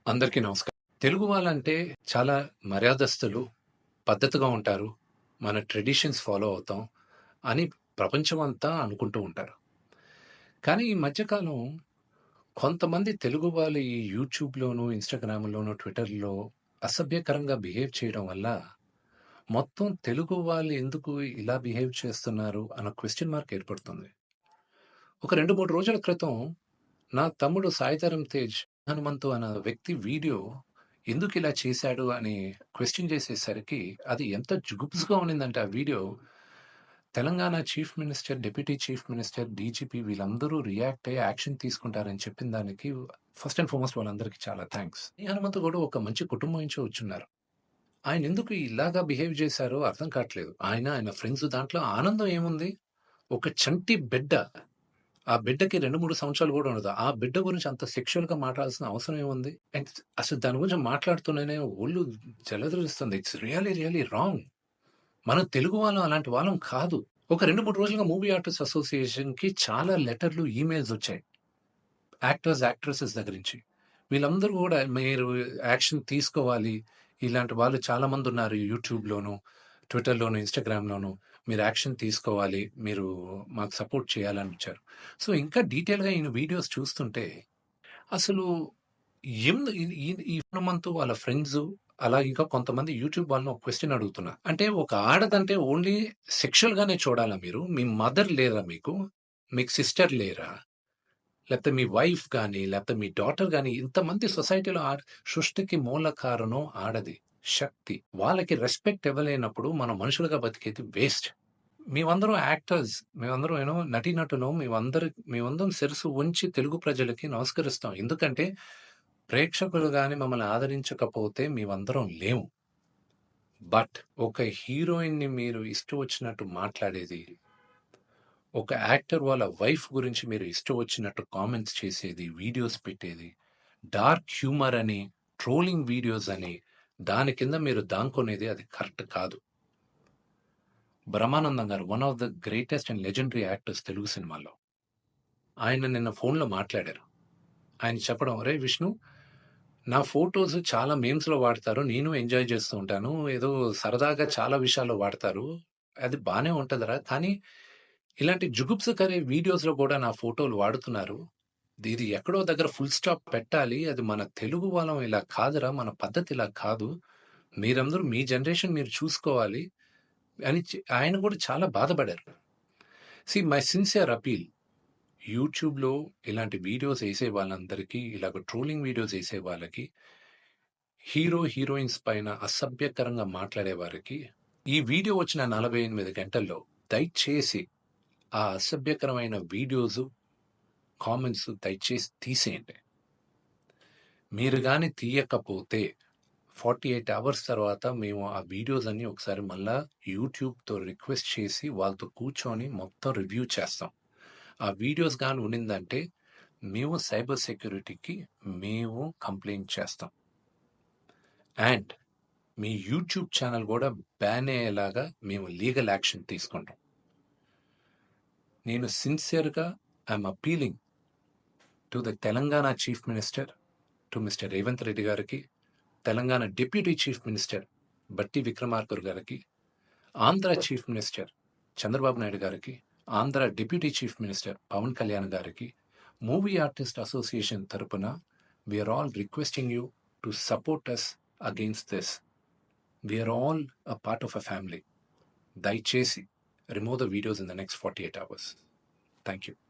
అందరికీ నమస్కారం. తెలుగు వాళ్ళంటే చాలా మర్యాదస్తులు, పద్ధతిగా ఉంటారు. మన ట్రెడిషన్స్ ఫాలో అవుతాం అని ప్రపంచమంతా అనుకుంటూ ఉంటారు. కానీ ఈ మధ్య కాలం కొంతమంది తెలుగు వాళ్ళు ఈ యూట్యూబ్‌లోను, ఇన్‌స్టాగ్రామ్‌లోను, ట్విట్టర్‌లో అసభ్యకరంగా బిహేవ్ చేయడం వల్ల మొత్తం తెలుగు వాళ్ళు ఎందుకు ఇలా బిహేవ్ చేస్తున్నారు అన్న క్వెషన్ మార్క్ ఏర్పడుతుంది. ఒక 2, 3 రోజుల క్రితం నా తమ్ముడు 'సాయిధరమ్ తేజ్' హనుమంతు అన్న వ్యక్తి వీడియో ఎందుకిలా చేశాడు అని క్వెషన్ చేసేసరికి అది ఎంత జుగుప్స్‌గా ఉండిందంటే ఆ video, Telangana chief minister, deputy chief minister, DGP వీళ్ళందరూ రియాక్ట్ అయ్యి యాక్షన్ తీసుకుంటారని చెప్పిన దానికి ఫస్ట్ అండ్ ఫార్మోస్ట్ వాళ్ళందరికీ చాలా థాంక్స్. ఈ హనుమంతు కూడా ఒక మంచి కుటుంబం నుంచి వచ్చున్నారు. ఆయనెందుకు ఇలాగా బిహేవ్ చేశారో అర్థం కాట్లేదు. ఆయన ఫ్రెండ్స్ దాంట్లో ఆనందం ఏముంది? ఒక చంటి బిడ్డ. ఆ బిడ్డకి 2, 3 సంవత్సరాలు గూడా ఉండదు. ఆ బిడ్డ గురించి అంత సెక్సువల్‌గా మాట్లాడాల్సిన అవసరం ఏముంది? అండ్ అసలు దాని గురించి మాట్లాడుతూనే ఒళ్ళు జలదరిస్తుంది. It's really wrong. మనం తెలుగు వాళ్ళం అలాంటి వాళ్ళం కాదు. ఒక 2, 3 రోజులుగా మూవీ ఆర్టిస్ట్ అసోసియేషన్‌కి చాలా లెటర్‌లు, ఈమెయిల్స్ వచ్చాయి. యాక్టర్స్, యాక్ట్రెసెస్ దగ్గర నుంచి. వీళ్ళందరూ గూడా మీరు యాక్షన్ తీసుకోవాలి. ఇలాంటి వాళ్ళు చాలామందున్నారు యూట్యూబ్‌లోను, ట్విట్టర్‌లోను, ఇన్‌స్టాగ్రామ్‌లోను. మీరు యాక్షన్ తీసుకోవాలి. మీరు మాకు సపోర్ట్ చేయాలని ఇచ్చారు. సో, ఇంకా డీటెయిల్‌గా ఈయన వీడియోస్ చూస్తుంటే అసలు ఈ హనుమంతు వాళ్ళ ఫ్రెండ్సు, అలాగే ఇంకా కొంతమంది యూట్యూబ్ వాళ్ళని ఒక క్వెషన్ అడుగుతున్నా. అంటే ఒక ఆడదంటే ఓన్లీ సెక్షువల్‌గానే చూడాలా మీరు? మీ మదర్ లేరా మీకు? మీకు సిస్టర్ లేరా? లేకపోతే మీ వైఫ్ గాని, లేకపోతే మీ డాటర్ గాని, ఇంతమంది సొసైటీలో సృష్టికి మూల కారణం ఆడది. శక్తి. వాళ్ళకి రెస్పెక్ట్ ఇవ్వలేనప్పుడు మనం మనుషులుగా బతికేది వేస్ట్. మేమందరం యాక్టర్స్. మేమందరం నటీనటులం. మేమందరం శిరస్సు వంచి తెలుగు ప్రజలకి నమస్కరిస్తాం. ఎందుకంటే ప్రేక్షకులు గాని మమ్మల్ని ఆదరించకపోతే మేమందరం లేము. బట్ ఒక హీరోయిన్‌ని మీరు ఇష్టం వచ్చినట్టు మాట్లాడేది, ఒక యాక్టర్ వాళ్ళ వైఫ్ గురించి మీరు ఇష్టం వచ్చినట్టు కామెంట్స్ చేసేది, వీడియోస్ పెట్టేది, డార్క్ హ్యూమర్ అని, ట్రోలింగ్ వీడియోస్ అని, దాని కింద మీరు దాంకునేది అది కరెక్ట్ కాదు. బ్రహ్మానందం గారు one of the greatest and legendary actors Telugu సినిమాలో. ఆయన నిన్న ఫోన్‌లో మాట్లాడారు. ఆయన చెప్పడం, "అరేయ్ విష్ణు, నా ఫోటోస్ చాలా మీమ్స్‌లో వాడతారు. నేను ఎంజాయ్ చేస్తూ ఉంటాను. ఏదో సరదాగా చాలా విషయాల్లో వాడతారు. అది బానే ఉంటదిరా. కానీ ఇలాంటి జుగుప్సకర వీడియోస్‌లో కూడా నా ఫోటోలు వాడుతున్నారు. ఇది ఎక్కడో దగ్గర ఫుల్ స్టాప్ పెట్టాలి. అది మన తెలుగు వాళ్ళం ఇలా కాదురా! మన పద్ధతి ఇలా కాదు. మీరందరూ మీ జనరేషన్ మీరు చూసుకోవాలి" అని ఆయన కూడా చాలా బాధపడారు. మై సిన్సియర్ అపీల్, యూట్యూబ్‌లో ఇలాంటి వీడియోస్ ఏసే వాళ్ళందరికీ, ఇలాగ ట్రోలింగ్ వీడియోస్ ఏసే వాళ్ళకి, హీరోయిన్స్ పైన అసభ్యకరంగా మాట్లాడే వారికి, ఈ వీడియో వచ్చిన 48 గంటల్లో దయచేసి ఆ అసభ్యకరమైన వీడియోసు, కామెంట్స్ దయచేసి తీసేయండి. మీరు గాని తీయకపోతే 48 అవర్స్ తర్వాత మేము ఆ వీడియోస్ అన్నీ ఒకసారి మళ్ళా యూట్యూబ్‌తో రిక్వెస్ట్ చేసి వాళ్ళతో కూర్చొని మొత్తం రివ్యూ చేస్తాం. ఆ వీడియోస్ గాని ఉండిందంటే మేము సైబర్ సెక్యూరిటీకి కంప్లెయింట్ చేస్తాం. అండ్ మీ యూట్యూబ్ ఛానల్ కూడా బ్యాన్ అయ్యేలాగా మేము లీగల్ యాక్షన్ తీసుకుంటాం. నేను సిన్సియర్‌గా I'm appealing to the Telangana chief minister, to mister Revanth Reddy గారికి, Telangana deputy chief minister Bhatti Vikramarka గారికి, ఆంధ్ర చీఫ్ మినిస్టర్ చంద్రబాబు నాయుడు గారికి, Andhra deputy chief minister Pawan Kalyan గారికి, మూవీ ఆర్టిస్ట్ అసోసియేషన్ తరపున we are all requesting you to support us against this. We are all a part of a family. దయచేసి remove the videos in the next 48 hours. Thank you.